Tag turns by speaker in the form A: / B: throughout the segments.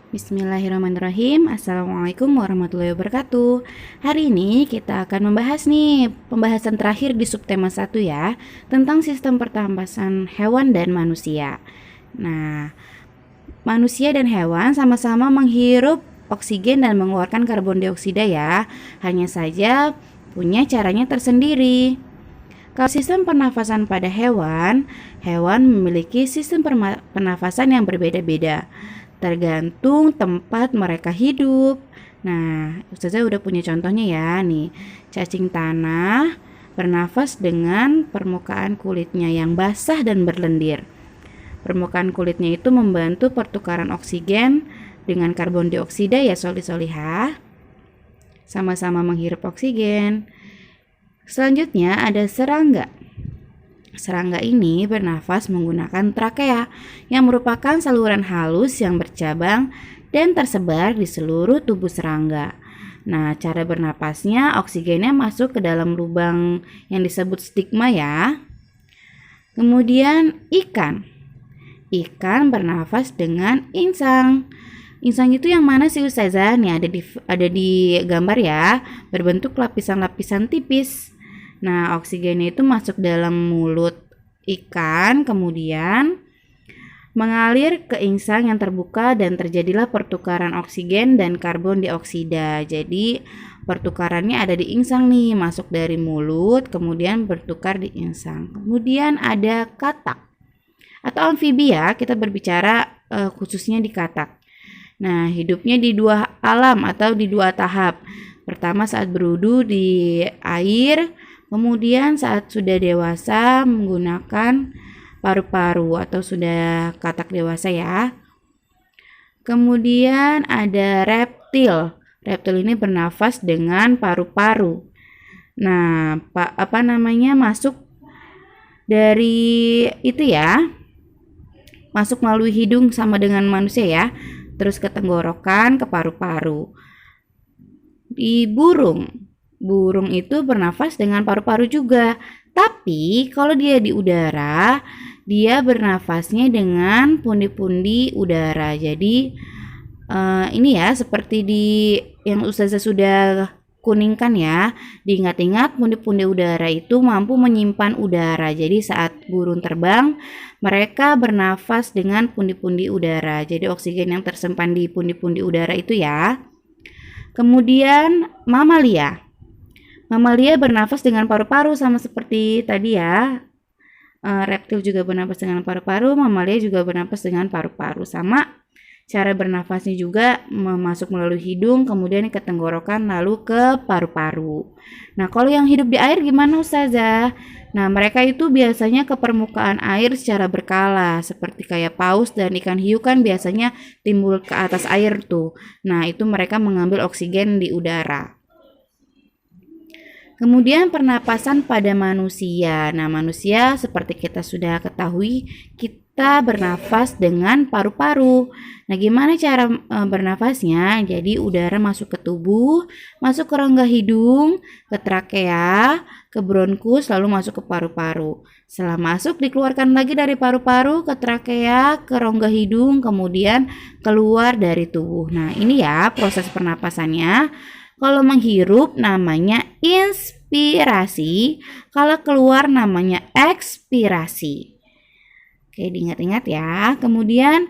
A: Bismillahirrahmanirrahim. Assalamualaikum warahmatullahi wabarakatuh. Hari ini kita akan membahas nih pembahasan terakhir di subtema 1 ya, tentang sistem pernapasan hewan dan manusia. Nah, manusia dan hewan sama-sama menghirup oksigen dan mengeluarkan karbon dioksida ya. Hanya saja punya caranya tersendiri. Kalau sistem pernafasan pada hewan memiliki sistem pernafasan yang berbeda-beda, tergantung tempat mereka hidup. Nah, Ustazah udah punya contohnya ya nih. Cacing tanah bernafas dengan permukaan kulitnya yang basah dan berlendir. Permukaan kulitnya itu membantu pertukaran oksigen dengan karbon dioksida ya solihah. Sama-sama menghirup oksigen. Selanjutnya ada serangga. Serangga ini bernafas menggunakan trakea yang merupakan saluran halus yang bercabang dan tersebar di seluruh tubuh serangga. Nah, cara bernapasnya oksigennya masuk ke dalam lubang yang disebut stigma ya. Kemudian ikan. Ikan bernafas dengan insang. Insang itu yang mana sih Ustazah? Nih ada di gambar ya, berbentuk lapisan-lapisan tipis. Nah, oksigennya itu masuk dalam mulut ikan, kemudian mengalir ke insang yang terbuka dan terjadilah pertukaran oksigen dan karbon dioksida. Jadi, pertukarannya ada di insang nih, masuk dari mulut, kemudian bertukar di insang. Kemudian ada katak atau amfibi ya, kita berbicara khususnya di katak. Nah, hidupnya di dua alam atau di dua tahap. Pertama saat berudu di air, kemudian saat sudah dewasa menggunakan paru-paru atau sudah katak dewasa ya. Kemudian ada reptil. Reptil ini bernafas dengan paru-paru. Nah, masuk dari itu ya. Masuk melalui hidung sama dengan manusia ya. Terus ke tenggorokan, ke paru-paru. Di burung itu bernafas dengan paru-paru juga. Tapi kalau dia di udara, dia bernafasnya dengan pundi-pundi udara. Jadi ini ya seperti di yang Ustazah sudah kuningkan ya. Diingat-ingat pundi-pundi udara itu mampu menyimpan udara. Jadi saat burung terbang, mereka bernafas dengan pundi-pundi udara. Jadi oksigen yang tersimpan di pundi-pundi udara itu ya. Kemudian mamalia. Mamalia bernafas dengan paru-paru sama seperti tadi ya. Reptil juga bernafas dengan paru-paru, mamalia juga bernafas dengan paru-paru. Sama cara bernafasnya juga masuk melalui hidung, kemudian ke tenggorokan, lalu ke paru-paru. Nah, kalau yang hidup di air gimana Ustazah? Nah, mereka itu biasanya ke permukaan air secara berkala, seperti kayak paus dan ikan hiu kan biasanya timbul ke atas air tuh. Nah, itu mereka mengambil oksigen di udara. Kemudian pernapasan pada manusia. Nah, manusia seperti kita sudah ketahui, kita bernafas dengan paru-paru. Nah, gimana cara bernafasnya? Jadi udara masuk ke tubuh, masuk ke rongga hidung, ke trakea, ke bronkus, lalu masuk ke paru-paru. Setelah masuk, dikeluarkan lagi dari paru-paru ke trakea, ke rongga hidung, kemudian keluar dari tubuh. Nah, ini ya proses pernapasannya. Kalau menghirup namanya inspirasi, kalau keluar namanya ekspirasi. Oke, diingat-ingat ya. Kemudian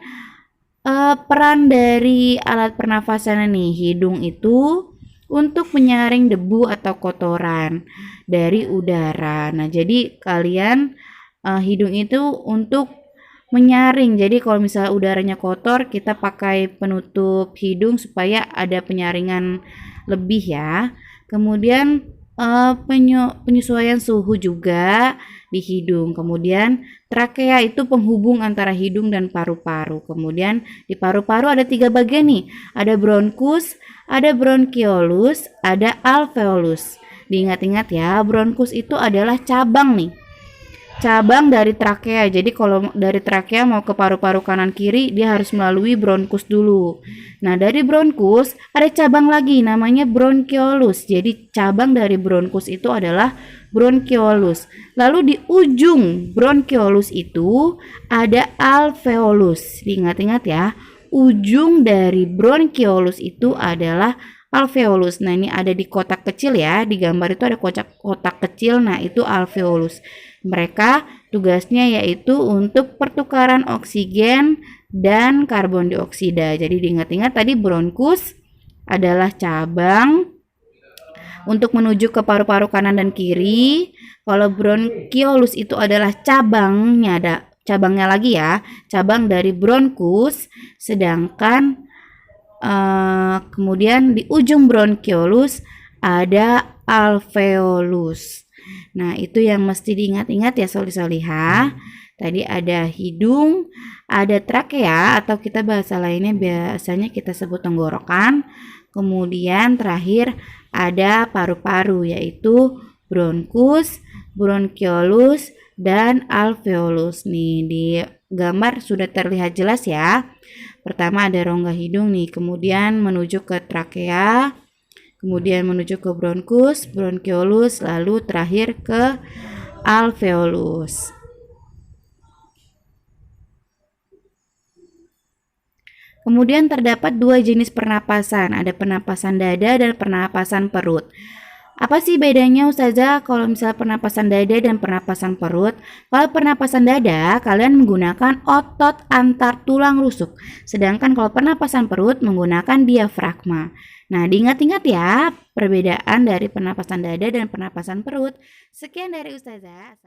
A: peran dari alat pernafasan nih, hidung itu untuk menyaring debu atau kotoran dari udara. Nah, jadi kalian hidung itu untuk menyaring. Jadi kalau misalnya udaranya kotor, kita pakai penutup hidung supaya ada penyaringan lebih ya. Kemudian penyesuaian suhu juga di hidung. Kemudian trakea itu penghubung antara hidung dan paru-paru. Kemudian di paru-paru ada 3 bagian nih. Ada bronkus, ada bronkiolus, ada alveolus. Diingat-ingat ya, bronkus itu adalah cabang nih. Cabang dari trakea. Jadi kalau dari trakea mau ke paru-paru kanan kiri, dia harus melalui bronkus dulu. Nah, dari bronkus ada cabang lagi namanya bronkiolus. Jadi cabang dari bronkus itu adalah bronkiolus. Lalu di ujung bronkiolus itu ada alveolus. Diingat-ingat ya. ujung dari bronkiolus itu adalah alveolus. Nah, ini ada di kotak kecil ya. Di gambar itu ada kotak kecil. Nah, itu alveolus. Mereka tugasnya yaitu untuk pertukaran oksigen dan karbon dioksida. Jadi diingat-ingat tadi bronkus adalah cabang untuk menuju ke paru-paru kanan dan kiri. Kalau bronkiolus itu adalah cabangnya lagi ya, cabang dari bronkus. Sedangkan kemudian di ujung bronkiolus ada alveolus. Nah, itu yang mesti diingat-ingat ya soli-solihah. Tadi ada hidung, ada trakea atau kita bahasa lainnya biasanya kita sebut tenggorokan. Kemudian terakhir ada paru-paru yaitu bronkus, bronkiolus, dan alveolus. Nih di gambar sudah terlihat jelas ya. Pertama ada rongga hidung nih, kemudian menuju ke trakea, kemudian menuju ke bronkus, bronkiolus, lalu terakhir ke alveolus. Kemudian terdapat dua jenis pernapasan, ada pernapasan dada dan pernapasan perut. Apa sih bedanya Ustazah kalau misalnya pernapasan dada dan pernapasan perut? Kalau pernapasan dada, kalian menggunakan otot antar tulang rusuk. Sedangkan kalau pernapasan perut menggunakan diafragma. Nah, diingat-ingat ya perbedaan dari pernapasan dada dan pernapasan perut. Sekian dari Ustazah.